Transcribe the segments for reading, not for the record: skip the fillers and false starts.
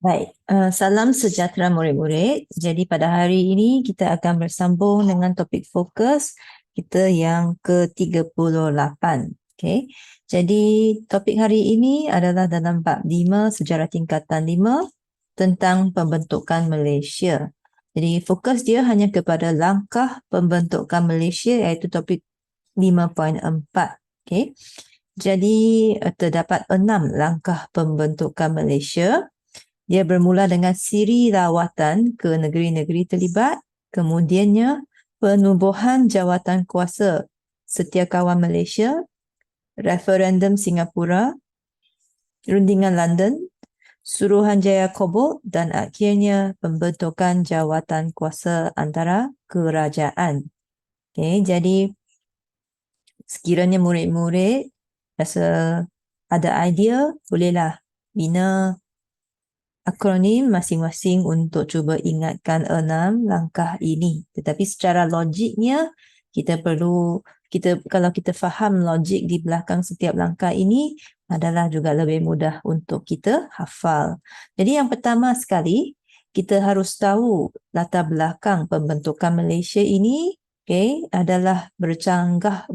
Baik, salam sejahtera murid-murid. Jadi pada hari ini kita akan bersambung dengan topik fokus kita yang ke-38. Okey. Jadi topik hari ini adalah dalam bab 5 sejarah tingkatan 5 tentang pembentukan Malaysia. Jadi fokus dia hanya kepada langkah pembentukan Malaysia iaitu topik 5.4. Okey. Jadi terdapat 6 langkah pembentukan Malaysia. Dia bermula dengan siri lawatan ke negeri-negeri terlibat, kemudiannya penubuhan jawatan kuasa Setiakawan Malaysia, referendum Singapura, rundingan London, Suruhanjaya Kobol dan akhirnya pembentukan jawatan kuasa antara kerajaan. Okay, jadi sekiranya murid-murid rasa ada idea, bolehlah bina akronim masing-masing untuk cuba ingatkan 6 langkah ini. Tetapi secara logiknya, kalau kita faham logik di belakang setiap langkah ini adalah juga lebih mudah untuk kita hafal. Jadi yang pertama sekali, kita harus tahu latar belakang pembentukan Malaysia ini adalah bercambah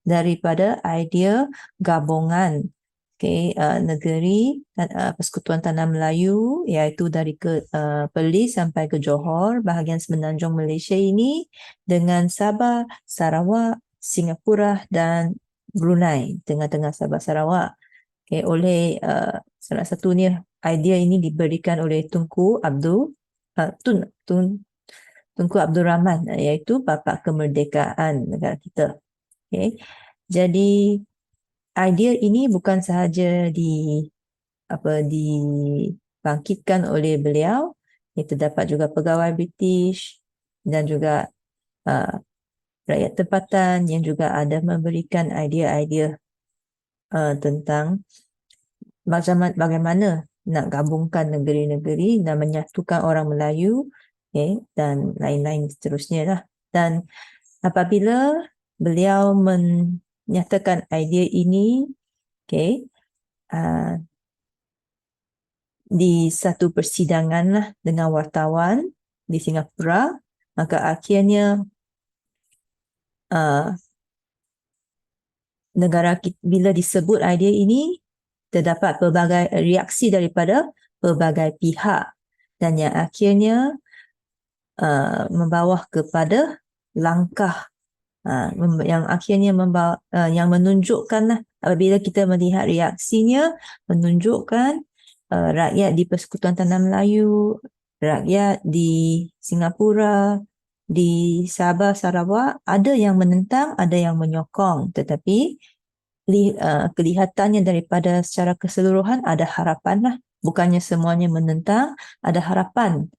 daripada idea gabungan negeri Persekutuan Tanah Melayu iaitu dari Perlis sampai ke Johor, bahagian semenanjung Malaysia ini dengan Sabah, Sarawak, Singapura dan Brunei, tengah-tengah Sabah Sarawak. Oleh salah satunya idea ini diberikan oleh Tunku Abdul Rahman, iaitu bapa kemerdekaan negara kita. Jadi idea ini bukan sahaja dibangkitkan oleh beliau, terdapat juga pegawai British dan juga rakyat tempatan yang juga ada memberikan idea-idea tentang bagaimana nak gabungkan negeri-negeri dan menyatukan orang Melayu dan lain-lain seterusnya lah. Dan apabila beliau menyatakan idea ini di satu persidangan lah dengan wartawan di Singapura, maka akhirnya negara kita, bila disebut idea ini, terdapat pelbagai reaksi daripada pelbagai pihak dan yang akhirnya membawa kepada langkah yang akhirnya yang menunjukkan apabila kita melihat reaksinya, menunjukkan rakyat di Persekutuan Tanah Melayu, rakyat di Singapura, di Sabah, Sarawak, ada yang menentang, ada yang menyokong. Tetapi kelihatannya daripada secara keseluruhan ada harapan lah. Bukannya semuanya menentang, ada harapan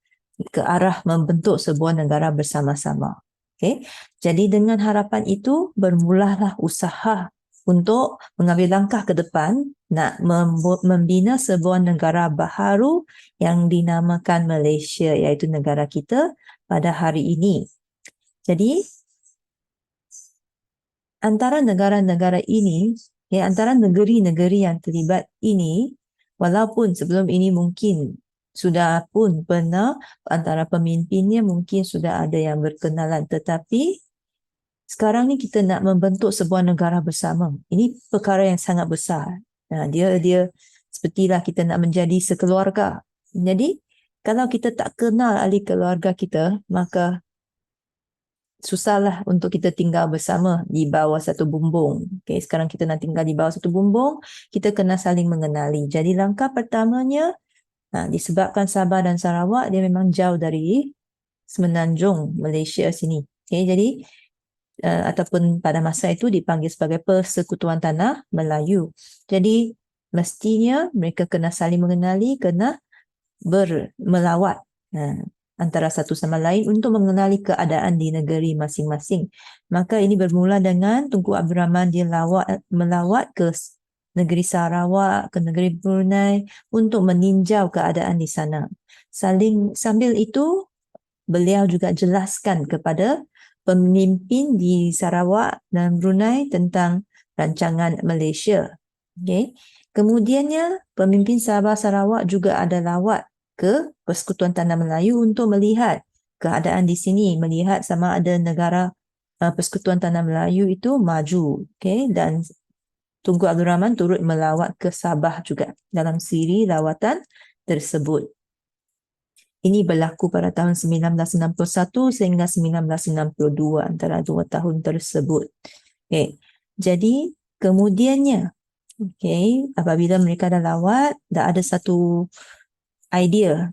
ke arah membentuk sebuah negara bersama-sama. Jadi dengan harapan itu bermulalah usaha untuk mengambil langkah ke depan nak membina sebuah negara baharu yang dinamakan Malaysia, iaitu negara kita pada hari ini. Jadi antara negara-negara ini, antara negeri-negeri yang terlibat ini, walaupun sebelum ini mungkin sudah pun pernah antara pemimpinnya mungkin sudah ada yang berkenalan, tetapi sekarang ni kita nak membentuk sebuah negara bersama. Ini perkara yang sangat besar. Dia sepertilah kita nak menjadi sekeluarga. Jadi kalau kita tak kenal ahli keluarga kita, maka susahlah untuk kita tinggal bersama di bawah satu bumbung. Sekarang kita nak tinggal di bawah satu bumbung, kita kena saling mengenali. Jadi langkah pertamanya, disebabkan Sabah dan Sarawak, dia memang jauh dari semenanjung Malaysia sini. Jadi ataupun pada masa itu dipanggil sebagai Persekutuan Tanah Melayu. Jadi mestinya mereka kena saling mengenali, kena melawat antara satu sama lain untuk mengenali keadaan di negeri masing-masing. Maka ini bermula dengan Tunku Abdul Rahman, dia melawat ke negeri Sarawak, ke negeri Brunei untuk meninjau keadaan di sana. Sambil itu beliau juga jelaskan kepada pemimpin di Sarawak dan Brunei tentang rancangan Malaysia. Okay. Kemudiannya, pemimpin Sabah Sarawak juga ada lawat ke Persekutuan Tanah Melayu untuk melihat keadaan di sini, melihat sama ada negara Persekutuan Tanah Melayu itu maju. Okay. Dan Tunku Abdul Rahman turut melawat ke Sabah juga dalam siri lawatan tersebut. Ini berlaku pada tahun 1961 sehingga 1962, antara 2 tahun tersebut. Okay. Jadi, kemudiannya, okay, apabila mereka dah lawat, dah ada satu idea,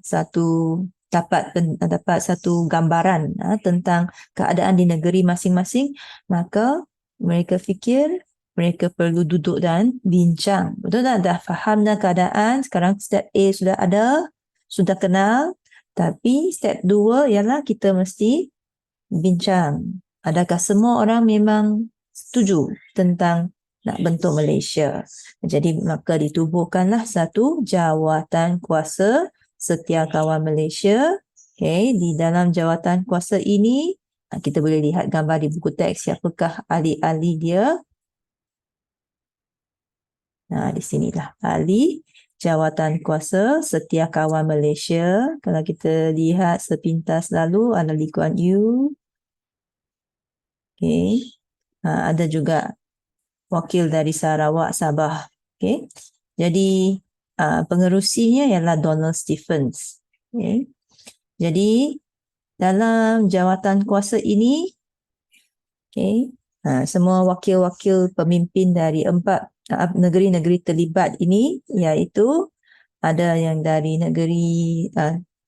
dapat satu gambaran tentang keadaan di negeri masing-masing, maka mereka fikir mereka perlu duduk dan bincang. Betul tak? Dah faham dah keadaan, sekarang step A sudah ada, sudah kenal, tapi step 2 ialah kita mesti bincang. Adakah semua orang memang setuju tentang nak bentuk Malaysia? Jadi maka ditubuhkanlah satu jawatan kuasa Setiakawan Malaysia. Okay, di dalam jawatan kuasa ini kita boleh lihat gambar di buku teks siapakah ahli-ahli dia. Nah, di sinilah ahli Jawatan Kuasa Setiakawan Malaysia. Kalau kita lihat sepintas lalu, ada Lee Kuan Yew. Okay. Ada juga wakil dari Sarawak, Sabah. Okay. Jadi, pengerusinya ialah Donald Stephens. Okay. Jadi, dalam jawatan kuasa ini, okay, semua wakil-wakil pemimpin dari 4 negeri-negeri terlibat ini, iaitu ada yang dari negeri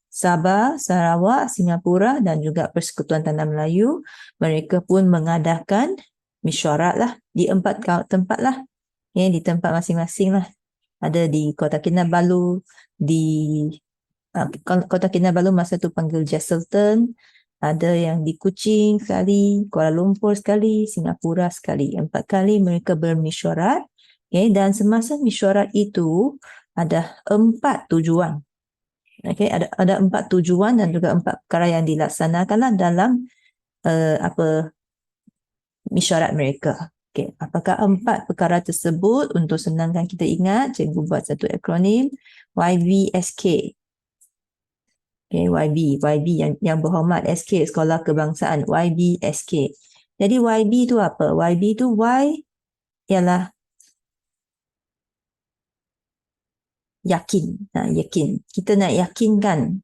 Sabah, Sarawak, Singapura dan juga Persekutuan Tanah Melayu. Mereka pun mengadakan mesyuarat lah di 4 tempat lah. Di tempat masing-masing lah. Ada di Kota Kinabalu, di Kota Kinabalu masa tu panggil Jesselton. Ada yang di Kuching sekali, Kuala Lumpur sekali, Singapura sekali. 4 kali mereka bermesyuarat. Dan semasa mesyuarat itu, ada 4 tujuan. Okay, ada 4 tujuan dan juga 4 perkara yang dilaksanakanlah dalam mesyuarat mereka. Okay, apakah 4 perkara tersebut? Untuk senangkan kita ingat, cikgu buat satu akronim YBSK. Okay, YB yang berhormat, SK Sekolah Kebangsaan, YBSK. Jadi YB itu apa? YB itu Y ialah yakin. Yakin. Kita nak yakinkan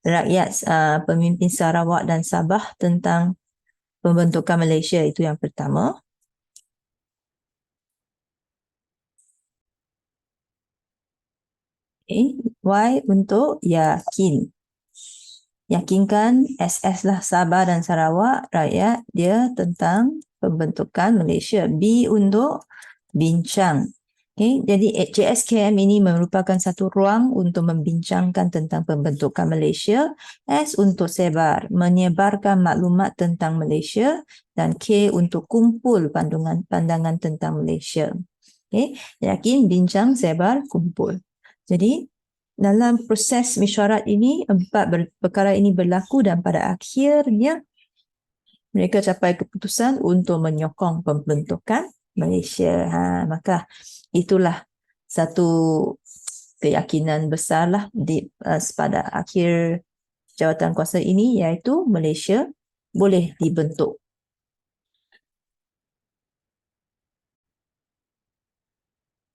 rakyat pemimpin Sarawak dan Sabah tentang pembentukan Malaysia, itu yang pertama. Okay. Y untuk yakin. Yakinkan SS lah Sabah dan Sarawak, rakyat dia tentang pembentukan Malaysia. B untuk bincang. Okay. Jadi JSKM ini merupakan satu ruang untuk membincangkan tentang pembentukan Malaysia. S untuk sebar, menyebarkan maklumat tentang Malaysia. Dan K untuk kumpul pandangan tentang Malaysia. Okay. Yakin, bincang, sebar, kumpul. Jadi dalam proses mesyuarat ini, 4 perkara ini berlaku dan pada akhirnya mereka capai keputusan untuk menyokong pembentukan Malaysia. Maka itulah satu keyakinan besarlah pada akhir jawatan kuasa ini, iaitu Malaysia boleh dibentuk.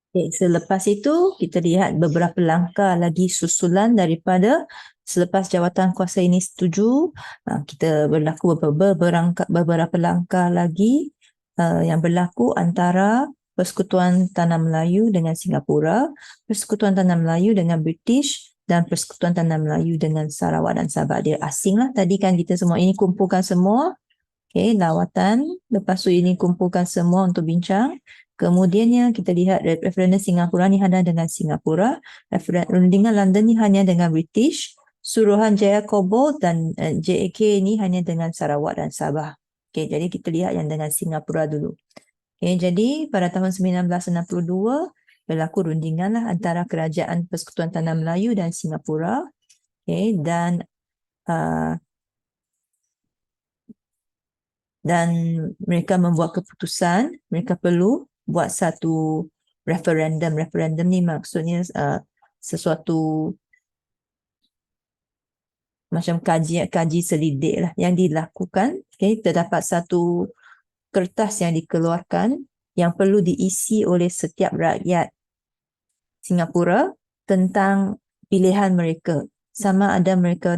Okay, selepas itu, kita lihat beberapa langkah lagi susulan daripada selepas jawatan kuasa ini setuju. Kita berlaku beberapa langkah lagi yang berlaku antara Persekutuan Tanah Melayu dengan Singapura, Persekutuan Tanah Melayu dengan British dan Persekutuan Tanah Melayu dengan Sarawak dan Sabah. Dia asing lah. Tadi kan kita semua ini kumpulkan semua. Okay, lawatan. Lepas tu ini kumpulkan semua untuk bincang. Kemudiannya kita lihat referendum Singapura ni hanya dengan Singapura, referendum London ni hanya dengan British, Suruhanjaya Kobol dan JAK ni hanya dengan Sarawak dan Sabah. Okay, jadi kita lihat yang dengan Singapura dulu. Okay, jadi pada tahun 1962 berlaku rundingan lah antara Kerajaan Persekutuan Tanah Melayu dan Singapura. Okay, dan mereka membuat keputusan, mereka perlu buat satu referendum. Referendum ni maksudnya sesuatu macam kaji selidik lah yang dilakukan. Okay, terdapat satu kertas yang dikeluarkan yang perlu diisi oleh setiap rakyat Singapura tentang pilihan mereka. Sama ada mereka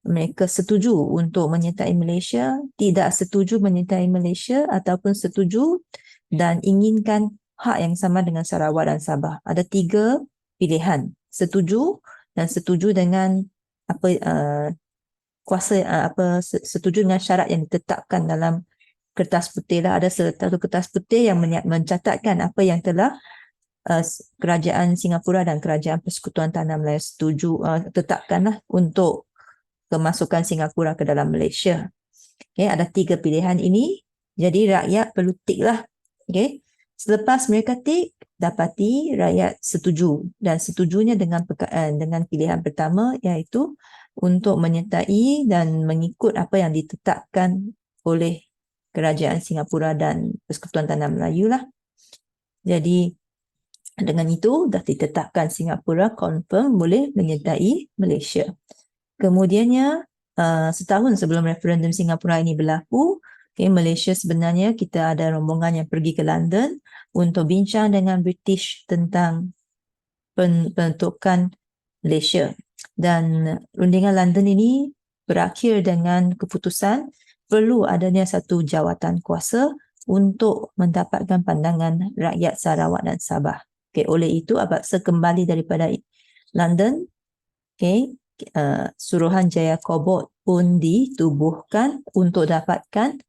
mereka setuju untuk menyertai Malaysia, tidak setuju menyertai Malaysia ataupun setuju dan inginkan hak yang sama dengan Sarawak dan Sabah. Ada 3 pilihan. Setuju dan setuju dengan setuju dengan syarat yang ditetapkan dalam kertas putih lah. Ada satu kertas putih yang mencatatkan apa yang telah kerajaan Singapura dan kerajaan Persekutuan Tanah Melayu setuju tetapkanlah untuk kemasukan Singapura ke dalam Malaysia. Okay, ada 3 pilihan ini. Jadi rakyat perlu tik lah. Okay. Selepas mereka tik, dapati rakyat setuju. Dan setujunya dengan pilihan pertama iaitu untuk menyertai dan mengikut apa yang ditetapkan oleh kerajaan Singapura dan Persekutuan Tanah Melayu lah. Jadi dengan itu dah ditetapkan Singapura confirm boleh menyertai Malaysia. Kemudiannya setahun sebelum referendum Singapura ini berlaku, okay, Malaysia sebenarnya kita ada rombongan yang pergi ke London untuk bincang dengan British tentang pembentukan Malaysia. Dan rundingan London ini berakhir dengan keputusan perlu adanya satu jawatan kuasa untuk mendapatkan pandangan rakyat Sarawak dan Sabah. Okay, oleh itu apabila kembali daripada London, okay, Suruhanjaya Kobot pun ditubuhkan untuk dapatkan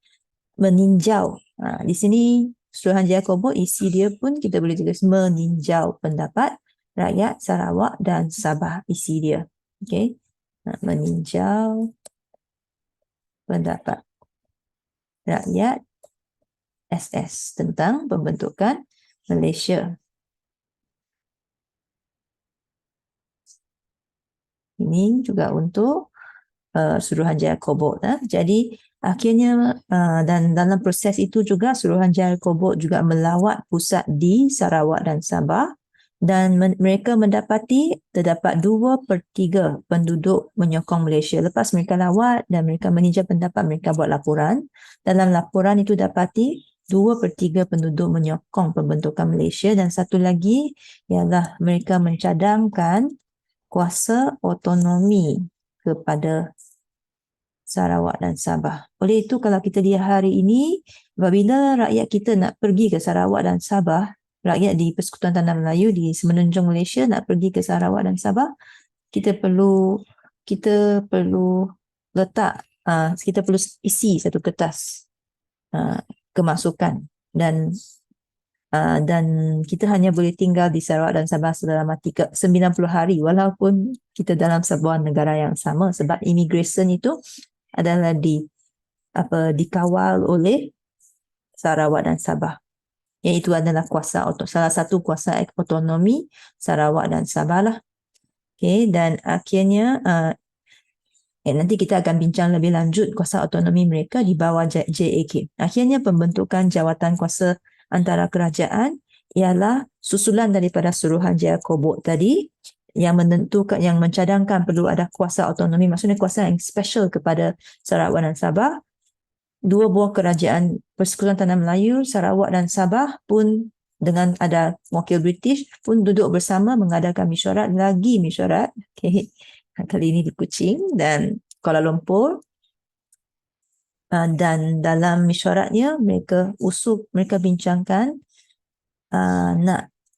meninjau. Di sini Suruhanjaya Kobot isi dia pun kita boleh tulis meninjau pendapat rakyat Sarawak dan Sabah, isi dia. Okay, meninjau pendapat rakyat SS tentang pembentukan Malaysia. Ini juga untuk Suruhanjaya Kobot. Jadi akhirnya dan dalam proses itu juga Suruhanjaya Kobot juga melawat pusat di Sarawak dan Sabah dan mereka mendapati terdapat 2/3 penduduk menyokong Malaysia. Lepas mereka lawat dan mereka meninjau pendapat, mereka buat laporan. Dalam laporan itu dapati 2/3 penduduk menyokong pembentukan Malaysia dan satu lagi ialah mereka mencadangkan kuasa otonomi kepada Sarawak dan Sabah. Oleh itu kalau kita lihat hari ini, apabila rakyat kita nak pergi ke Sarawak dan Sabah, rakyat di Persekutuan Tanah Melayu di Semenanjung Malaysia nak pergi ke Sarawak dan Sabah, kita perlu letak, kita perlu isi satu kertas kemasukan dan kita hanya boleh tinggal di Sarawak dan Sabah selama 90 hari walaupun kita dalam sebuah negara yang sama sebab immigration itu adalah dikawal oleh Sarawak dan Sabah. Iaitu adalah salah satu kuasa otonomi Sarawak dan Sabah lah. Okay, dan akhirnya nanti kita akan bincang lebih lanjut kuasa otonomi mereka di bawah JAK. Akhirnya pembentukan jawatan kuasa antara kerajaan ialah susulan daripada Suruhanjaya Kobot tadi yang menentukan, yang mencadangkan perlu ada kuasa otonomi, maksudnya kuasa yang special kepada Sarawak dan Sabah. 2 buah kerajaan Persekutuan Tanah Melayu, Sarawak dan Sabah pun dengan ada wakil British pun duduk bersama mengadakan mesyuarat. Okay. Kali ini di Kuching dan Kuala Lumpur. Dan dalam mesyuaratnya mereka bincangkan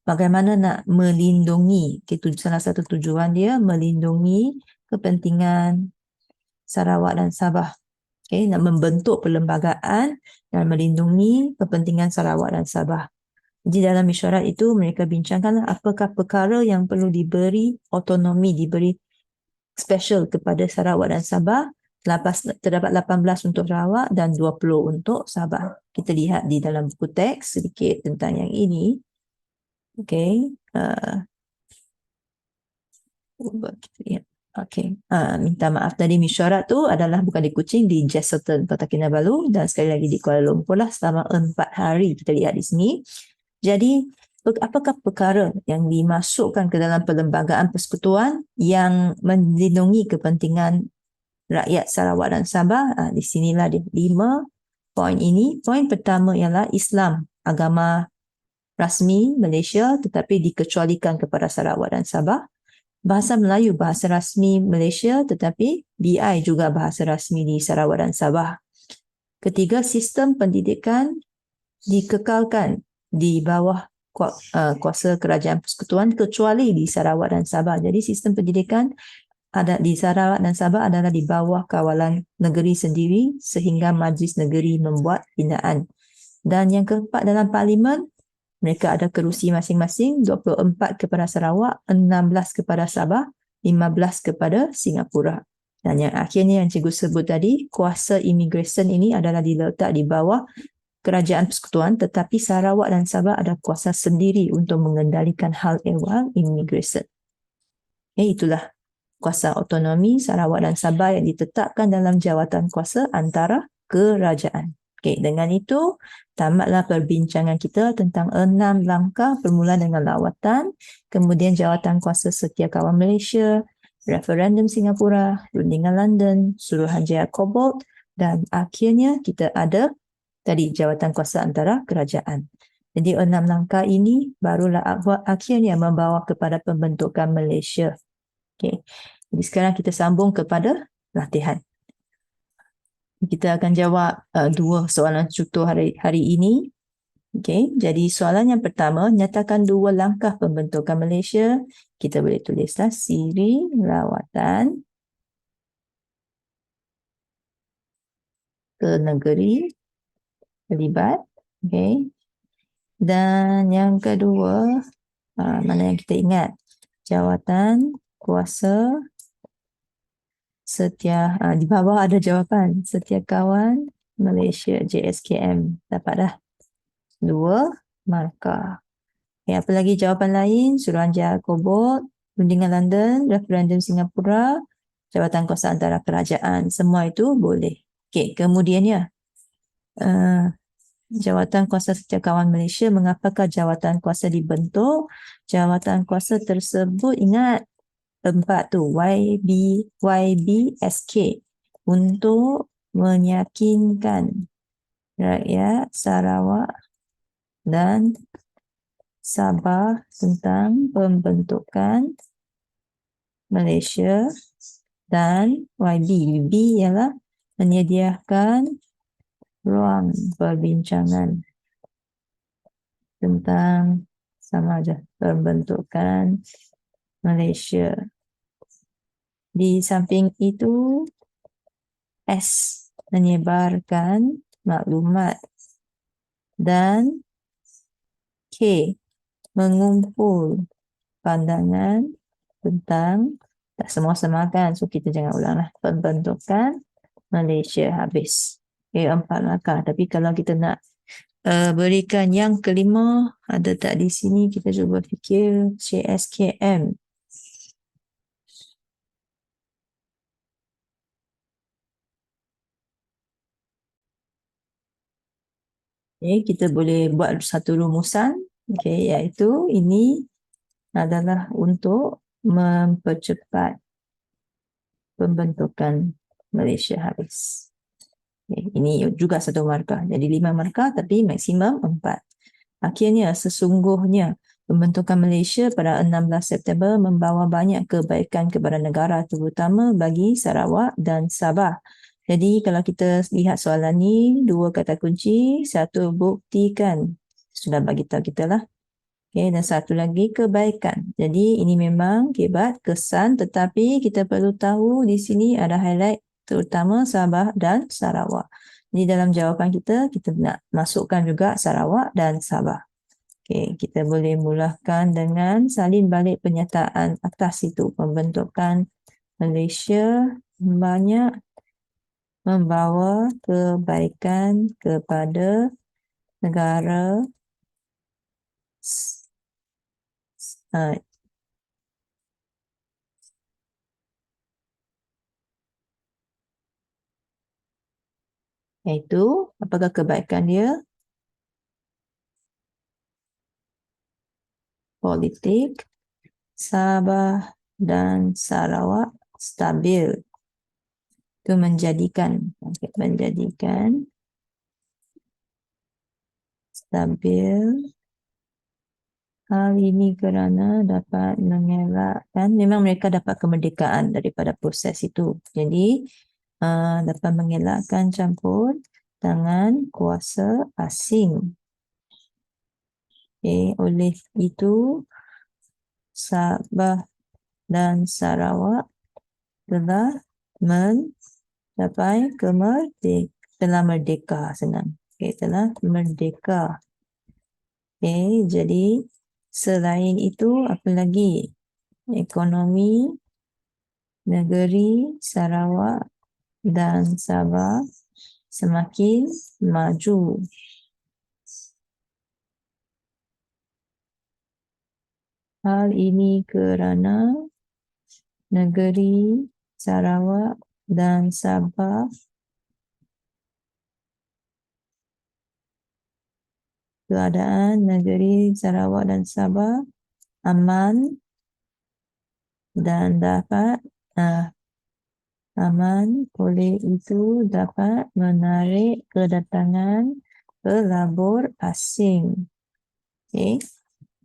bagaimana nak melindungi, itu salah satu tujuan dia, melindungi kepentingan Sarawak dan Sabah. Okay, nak membentuk perlembagaan dan melindungi kepentingan Sarawak dan Sabah. Jadi dalam mesyuarat itu mereka bincangkan apakah perkara yang perlu diberi otonomi, diberi special kepada Sarawak dan Sabah. Terdapat 18 untuk Sarawak dan 20 untuk Sabah. Kita lihat di dalam buku teks sedikit tentang yang ini. Okay. Minta maaf tadi mesyuarat tu adalah bukan di Kuching, di Jesselton, Kota Kinabalu dan sekali lagi di Kuala Lumpur lah selama 4 hari kita lihat di sini. Jadi apakah perkara yang dimasukkan ke dalam perlembagaan persekutuan yang melindungi kepentingan rakyat Sarawak dan Sabah? Di sinilah dia 5 poin ini. Poin pertama ialah Islam, agama rasmi Malaysia tetapi dikecualikan kepada Sarawak dan Sabah. Bahasa Melayu, bahasa rasmi Malaysia tetapi BI juga bahasa rasmi di Sarawak dan Sabah. Ketiga, sistem pendidikan dikekalkan di bawah kuasa kerajaan persekutuan kecuali di Sarawak dan Sabah. Jadi sistem pendidikan ada di Sarawak dan Sabah adalah di bawah kawalan negeri sendiri sehingga Majlis Negeri membuat binaan. Dan yang keempat, dalam parlimen mereka ada kerusi masing-masing, 24 kepada Sarawak, 16 kepada Sabah, 15 kepada Singapura. Dan yang akhirnya yang cikgu sebut tadi, kuasa immigration ini adalah diletak di bawah kerajaan persekutuan tetapi Sarawak dan Sabah ada kuasa sendiri untuk mengendalikan hal ehwal immigration. Itulah kuasa autonomi Sarawak dan Sabah yang ditetapkan dalam jawatan kuasa antara kerajaan. Dengan itu, tamatlah perbincangan kita tentang 6 langkah bermula dengan lawatan, kemudian jawatan kuasa Setiakawan Malaysia, referendum Singapura, rundingan London, Suruhanjaya Cobalt dan akhirnya kita ada tadi jawatan kuasa antara kerajaan. Jadi 6 langkah ini barulah akhirnya membawa kepada pembentukan Malaysia. Jadi sekarang kita sambung kepada latihan. Kita akan jawab 2 soalan contoh hari ini. Jadi soalan yang pertama, nyatakan 2 langkah pembentukan Malaysia. Kita boleh tulislah siri lawatan ke negeri terlibat. Dan yang kedua, mana yang kita ingat? Jawatan kuasa di bawah ada jawapan Setiakawan Malaysia JSKM. Dapat dah 2 markah. Apa lagi jawapan lain? Suruhanjaya Cobalt, rundingan London, referendum Singapura, jawatan kuasa antara kerajaan. Semua itu boleh. Kemudiannya jawatan kuasa Setiakawan Malaysia. Mengapakah jawatan kuasa dibentuk? Jawatan kuasa tersebut ingat 4 tu YBSK untuk meyakinkan rakyat Sarawak dan Sabah tentang pembentukan Malaysia dan YB ialah menyediakan ruang perbincangan tentang sama aja pembentukan Malaysia. Di samping itu S menyebarkan maklumat dan K mengumpul pandangan tentang, tak semua samakan, so kita jangan ulanglah, pembentukan Malaysia habis. 4 langkah. Tapi kalau kita nak berikan yang kelima, ada tak di sini? Kita cuba fikir CSKM. Kita boleh buat satu rumusan, iaitu ini adalah untuk mempercepat pembentukan Malaysia habis. Ini juga 1 markah. Jadi 5 markah tapi maksimum 4. Akhirnya sesungguhnya pembentukan Malaysia pada 16 September membawa banyak kebaikan kepada negara terutama bagi Sarawak dan Sabah. Jadi kalau kita lihat soalan ni, 2 kata kunci, 1 buktikan. Sudah bagi tahu kita lah. Dan 1 lagi kebaikan. Jadi ini memang kebat kesan tetapi kita perlu tahu di sini ada highlight terutama Sabah dan Sarawak. Jadi dalam jawapan kita nak masukkan juga Sarawak dan Sabah. Kita boleh mulakan dengan salin balik pernyataan atas itu. Pembentukan Malaysia banyak membawa kebaikan kepada negara iaitu apakah kebaikan dia? politik Sabah dan Sarawak stabil. Itu menjadikan stabil. Hal ini kerana dapat mengelakkan, memang mereka dapat kemerdekaan daripada proses itu. Jadi, dapat mengelakkan campur tangan kuasa asing. Oleh itu, Sabah dan Sarawak telah mencapai telah merdeka, senang. Telah merdeka. Jadi selain itu apa lagi? Ekonomi negeri Sarawak dan Sabah semakin maju. Hal ini kerana negeri Sarawak dan Sabah keadaan negeri Sarawak dan Sabah aman dan dapat aman, oleh itu dapat menarik kedatangan pelabur asing.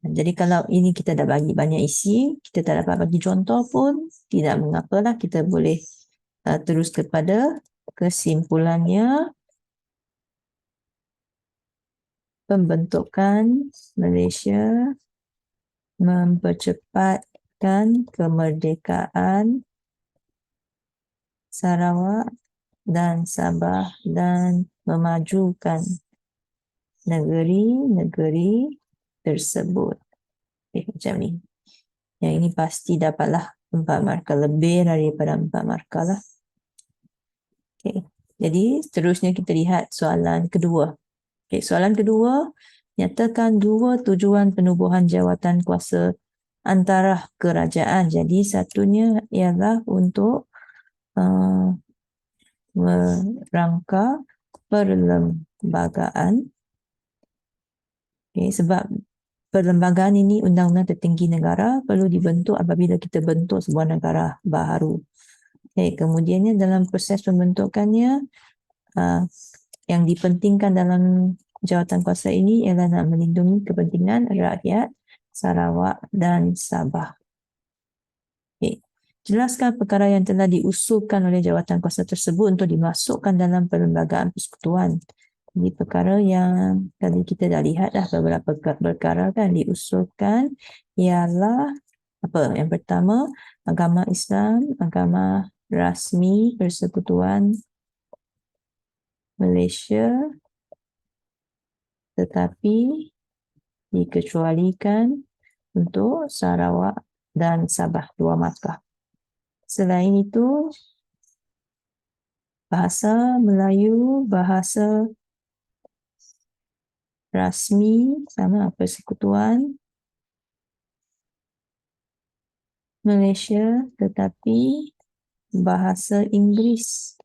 Jadi kalau ini kita dah bagi banyak isi, kita tak dapat bagi contoh pun, tidak mengapalah, kita boleh terus kepada kesimpulannya. Pembentukan Malaysia mempercepatkan kemerdekaan Sarawak dan Sabah dan memajukan negeri-negeri tersebut. Macam ni. Yang ini pasti dapatlah 4 markah, lebih daripada 4 markah lah. Jadi seterusnya kita lihat soalan kedua. Soalan kedua, nyatakan 2 tujuan penubuhan jawatan kuasa antara kerajaan. Jadi satunya ialah untuk merangka perlembagaan. Sebab perlembagaan ini undang-undang tertinggi negara perlu dibentuk apabila kita bentuk sebuah negara baharu. Kemudiannya dalam proses pembentukannya, yang dipentingkan dalam jawatan kuasa ini ialah nak melindungi kepentingan rakyat Sarawak dan Sabah. Jelaskan perkara yang telah diusulkan oleh jawatan kuasa tersebut untuk dimasukkan dalam perlembagaan persekutuan. Jadi perkara yang tadi kita dah lihat dah, beberapa perkara kan diusulkan ialah apa? Yang pertama, agama Islam, agama rasmi persekutuan Malaysia, tetapi dikecualikan untuk Sarawak dan Sabah, 2 markah. Selain itu, bahasa Melayu, bahasa rasmi sama persekutuan Malaysia, tetapi bahasa Inggeris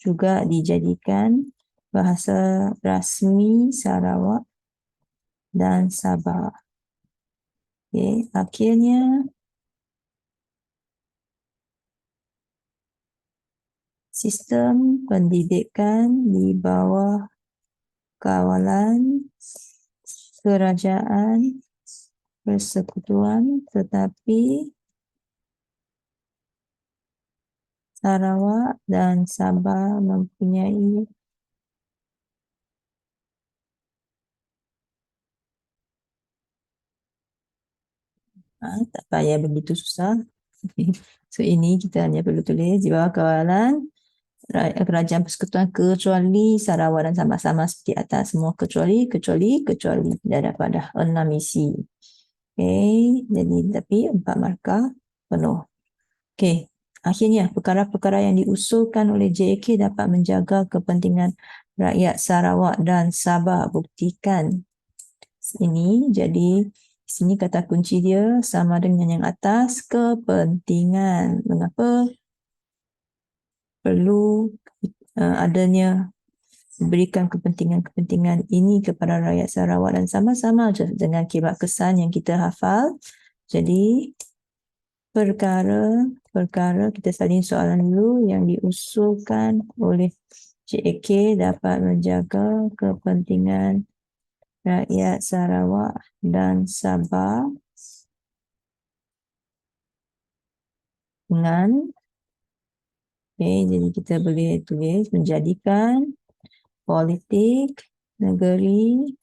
juga dijadikan bahasa rasmi Sarawak dan Sabah. Akhirnya sistem pendidikan di bawah kawalan kerajaan persekutuan, tetapi Sarawak dan Sabah mempunyai tak payah begitu susah. So ini kita hanya perlu tulis di bawah kawalan kerajaan persekutuan kecuali Sarawak dan Sabah, sama seperti atas, semua kecuali dah dapat dah 6 isi. Jadi tapi 4 markah penuh. Akhirnya perkara-perkara yang diusulkan oleh JK dapat menjaga kepentingan rakyat Sarawak dan Sabah. Buktikan ini. Jadi sini kata kunci dia sama dengan yang atas, kepentingan. Mengapa perlu adanya berikan kepentingan-kepentingan ini kepada rakyat Sarawak dan sama-sama dengan kibat kesan yang kita hafal. Jadi perkara kita salin soalan dulu yang diusulkan oleh CAK dapat menjaga kepentingan rakyat Sarawak dan Sabah dengan jadi kita boleh tulis menjadikan politik negeri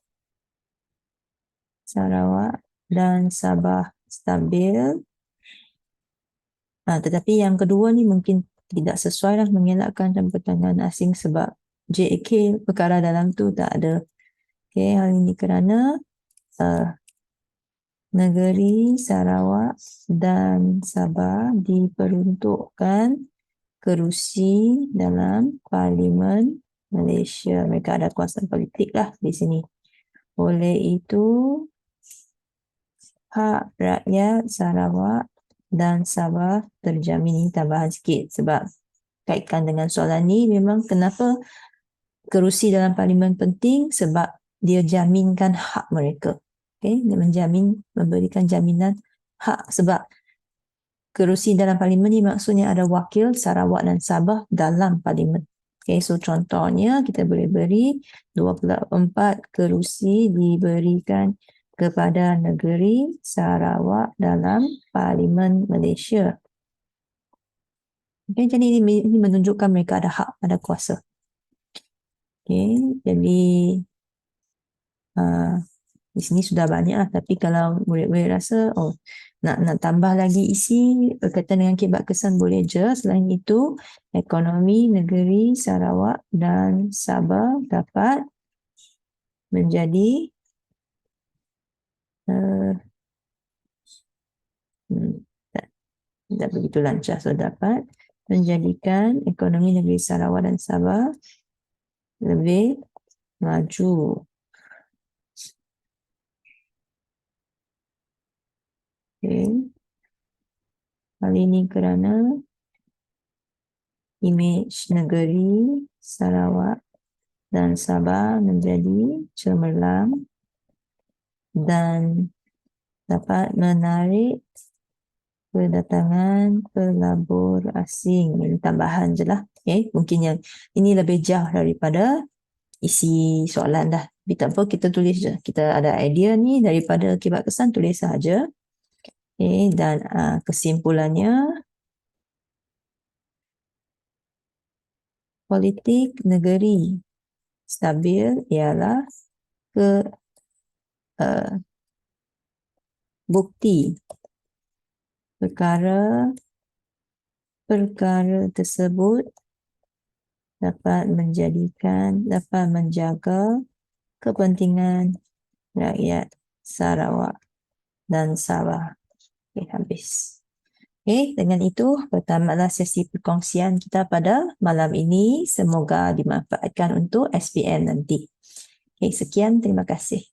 Sarawak dan Sabah stabil. Tetapi yang kedua ni mungkin tidak sesuai lah, mengelakkan campur tangan asing sebab JAK perkara dalam tu tak ada. Hal ini kerana negeri Sarawak dan Sabah diperuntukkan kerusi dalam Parlimen Malaysia. Mereka ada kuasa politik lah di sini. Oleh itu, hak rakyat Sarawak dan Sabah terjamin. Ini tambahan sikit sebab kaitkan dengan soalan ni, memang kenapa kerusi dalam Parlimen penting sebab dia jaminkan hak mereka. Dia memberikan jaminan hak sebab kerusi dalam Parlimen ni maksudnya ada wakil Sarawak dan Sabah dalam Parlimen. So contohnya kita boleh beri 24 kerusi diberikan kepada negeri Sarawak dalam Parlimen Malaysia. Jadi ini menunjukkan mereka ada hak, ada kuasa. Jadi di sini sudah banyak lah, tapi kalau murid-murid rasa nak tambah lagi isi berkaitan dengan kibat kesan boleh je. Selain itu, ekonomi negeri Sarawak dan Sabah dapat menjadi tidak begitu lancar. So dapat menjadikan ekonomi negeri Sarawak dan Sabah lebih maju. Hal ini kerana imej negeri Sarawak dan Sabah menjadi cemerlang dan dapat menarik kedatangan pelabur asing. Ini tambahan je lah. Mungkin yang ini lebih jauh daripada isi soalan dah. Tapi tak apa, kita tulis je. Kita ada idea ni daripada kibat kesan, tulis sahaja. Dan kesimpulannya, politik negeri stabil ialah bukti perkara tersebut dapat menjaga kepentingan rakyat Sarawak dan Sabah. Habis. Dengan itu bertamatlah sesi perkongsian kita pada malam ini. Semoga dimanfaatkan untuk SPM nanti. Sekian, terima kasih.